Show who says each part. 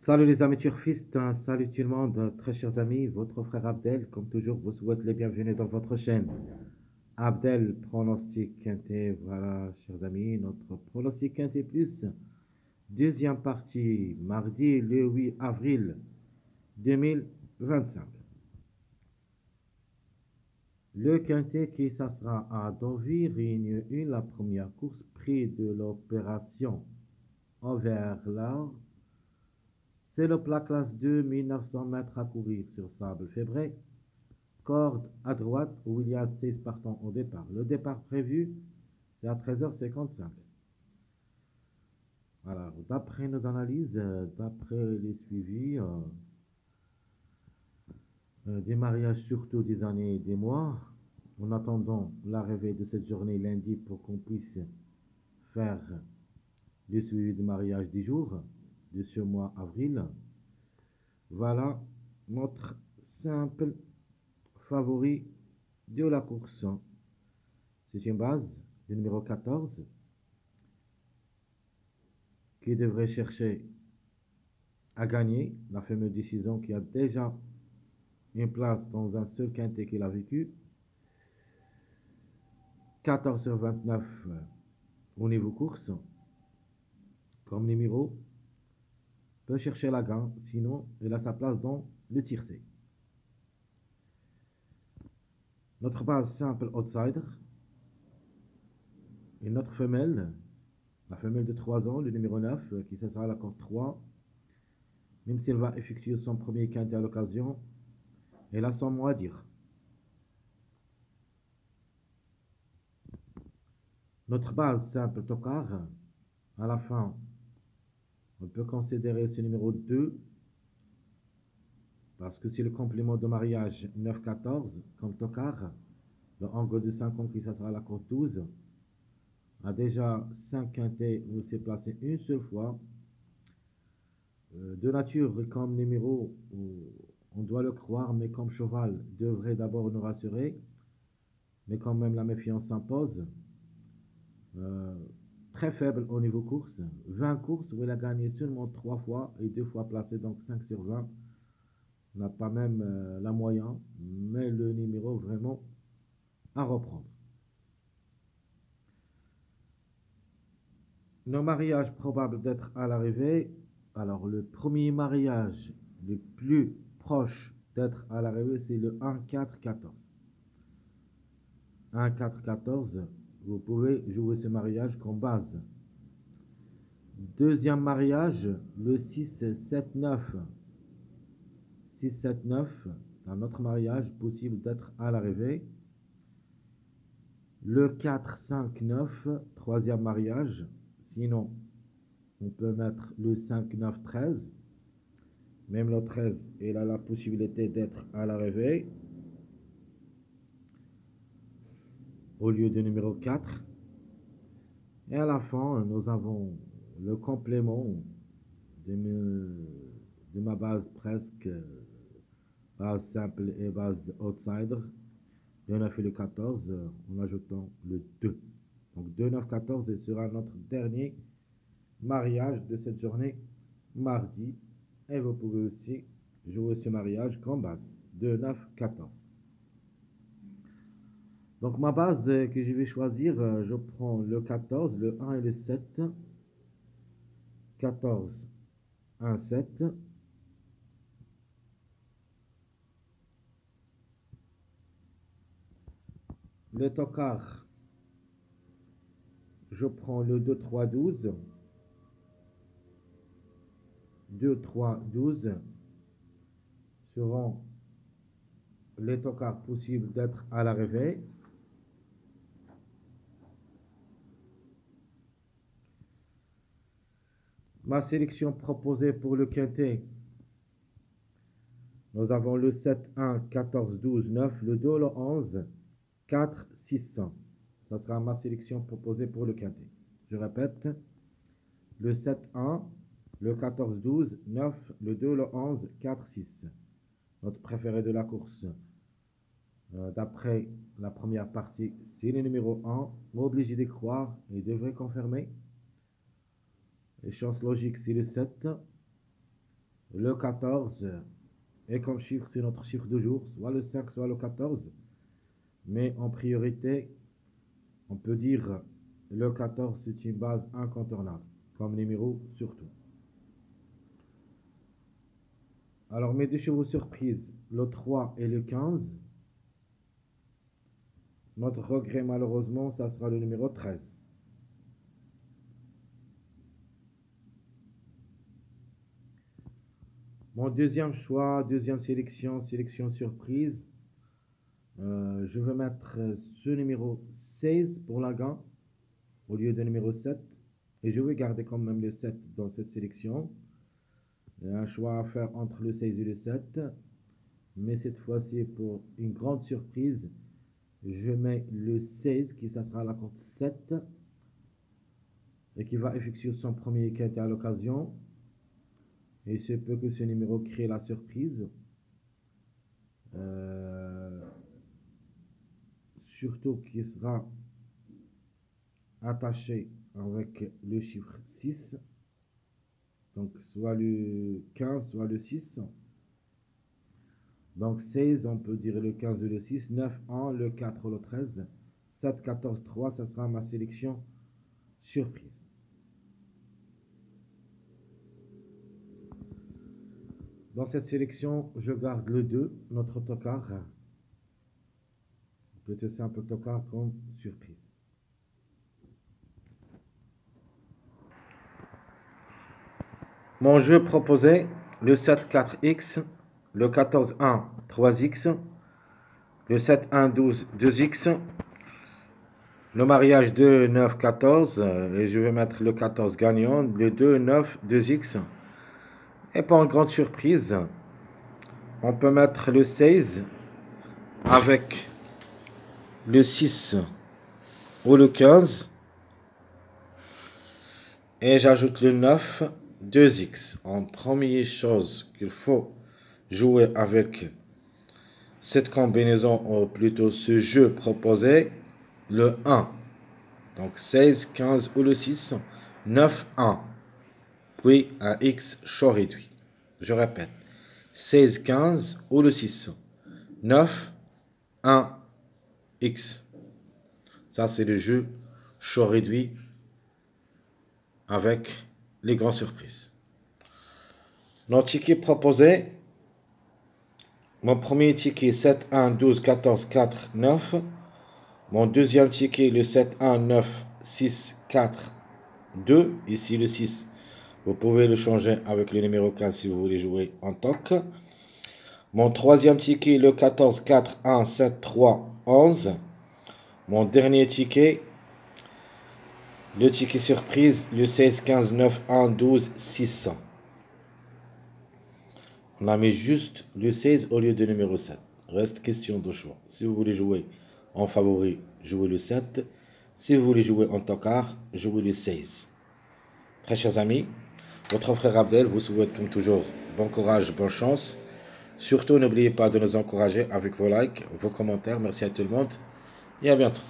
Speaker 1: Salut les amis turfistes, salut tout le monde, très chers amis, votre frère Abdel, comme toujours, vous souhaite les bienvenus dans votre chaîne. Abdel, pronostic quintet, voilà, chers amis, notre pronostic quintet plus, deuxième partie, mardi le 8 avril 2025. Le quintet qui s'assera à Deauville réunit la première course, prix de l'opération envers l'or. C'est le plat classe 2, 1900 mètres à courir sur sable fébré. Corde à droite où il y a 6 partants au départ. Le départ prévu, c'est à 13h55. Alors, d'après nos analyses, d'après les suivis, des mariages surtout des années et des mois, en attendant l'arrivée de cette journée lundi pour qu'on puisse faire le suivi de mariage des jours de ce mois avril. Voilà notre simple favori de la course. C'est une base du numéro 14 qui devrait chercher à gagner la fameuse décision qui a déjà une place dans un seul quintet qu'il a vécu. 14 sur 29 au niveau course comme numéro peut chercher la gagne, sinon il a sa place dans le tiercé. Notre base simple outsider et notre femelle, la femelle de 3 ans, le numéro 9 qui sera à la corde 3, même s'il va effectuer son premier quintet à l'occasion, elle a son mot à dire. Notre base simple tocard, à la fin, on peut considérer ce numéro 2 parce que c'est le complément de mariage 9-14 comme tocard. Le angle de 5 ans qui sera à la corde 12 a déjà 5 quintets où il s'est placé une seule fois. De nature comme numéro, on doit le croire, mais comme cheval devrait d'abord nous rassurer, mais quand même la méfiance s'impose. Très faible au niveau course, 20 courses où il a gagné seulement 3 fois et 2 fois placé, donc 5 sur 20. N'a pas même la moyenne, mais le numéro vraiment à reprendre. Nos mariages probables d'être à l'arrivée. Alors le premier mariage le plus proche d'être à l'arrivée, c'est le 1-4-14. 1-4-14, vous pouvez jouer ce mariage comme base. Deuxième mariage, le 6-7-9. 6-7-9, un autre mariage possible d'être à l'arrivée. Le 4-5-9, troisième mariage. Sinon, on peut mettre le 5-9-13. Même le 13, il a la possibilité d'être à l'arrivée au lieu du numéro 4. Et à la fin, nous avons le complément de ma base presque, base simple et base outsider. Et on a fait le 14 en ajoutant le 2. Donc 2, 9, 14 et sera notre dernier mariage de cette journée mardi. Et vous pouvez aussi jouer ce mariage comme base. 2, 9, 14. Donc ma base que je vais choisir, je prends le 14, le 1 et le 7. 14, 1, 7. Le tocard, je prends le 2, 3, 12. 2, 3, 12 seront les tocards possibles d'être à l'arrivée. Ma sélection proposée pour le quintet, nous avons le 7, 1, 14, 12, 9, le 2, le 11, 4, 600. Ça sera ma sélection proposée pour le quintet. Je répète, le 7, 1, le 14, 12, 9, le 2, le 11, 4, 6. Notre préféré de la course, d'après la première partie, c'est le numéro 1. Obligé d'y croire et devrait confirmer. Les chances logiques, c'est le 7. Le 14, et comme chiffre, c'est notre chiffre de jour, soit le 5, soit le 14. Mais en priorité, on peut dire le 14, c'est une base incontournable, comme numéro surtout. Alors, mes deux chevaux surprises, le 3 et le 15. Notre regret, malheureusement, ça sera le numéro 13. Mon deuxième choix, deuxième sélection, sélection surprise. Je vais mettre ce numéro 16 pour la gain au lieu de numéro 7. Et je vais garder quand même le 7 dans cette sélection. Il y a un choix à faire entre le 16 et le 7. Mais cette fois-ci, pour une grande surprise, je mets le 16 qui ça sera la cote 7 et qui va effectuer son premier quintet à l'occasion. Et il se peut que ce numéro crée la surprise. Surtout qu'il sera attaché avec le chiffre 6. Donc soit le 15, soit le 6. Donc 16, on peut dire le 15 ou le 6. 9, 1, le 4 ou le 13. 7, 14, 3, ça sera ma sélection surprise. Dans cette sélection, je garde le 2, notre tocard. Plutôt simple tocard comme surprise. Mon jeu proposé, le 7, 4x, le 14, 1, 3x, le 7, 1, 12, 2x, le mariage 2, 9, 14, et je vais mettre le 14 gagnant, le 2, 9, 2x. Et pour une grande surprise, on peut mettre le 16 avec le 6 ou le 15. Et j'ajoute le 9, 2x. En première chose qu'il faut jouer avec cette combinaison, ou plutôt ce jeu proposé, le 1. Donc 16, 15 ou le 6, 9, 1. Puis un x chaud réduit. Je répète, 16, 15 ou le 6, 9, 1, x. Ça, c'est le jeu chaud réduit avec les grandes surprises. Notre ticket proposé, mon premier ticket 7, 1, 12, 14, 4, 9. Mon deuxième ticket, le 7, 1, 9, 6, 4, 2. Ici, le 6. Vous pouvez le changer avec le numéro 15 si vous voulez jouer en toc. Mon troisième ticket, le 14, 4, 1, 7, 3, 11. Mon dernier ticket, le ticket surprise, le 16, 15, 9, 1, 12, 6. On a mis juste le 16 au lieu de numéro 7. Reste question de choix. Si vous voulez jouer en favori, jouez le 7. Si vous voulez jouer en tocard, jouez le 16. Très chers amis, votre frère Abdel vous souhaite comme toujours bon courage, bonne chance. Surtout, n'oubliez pas de nous encourager avec vos likes, vos commentaires. Merci à tout le monde et à bientôt.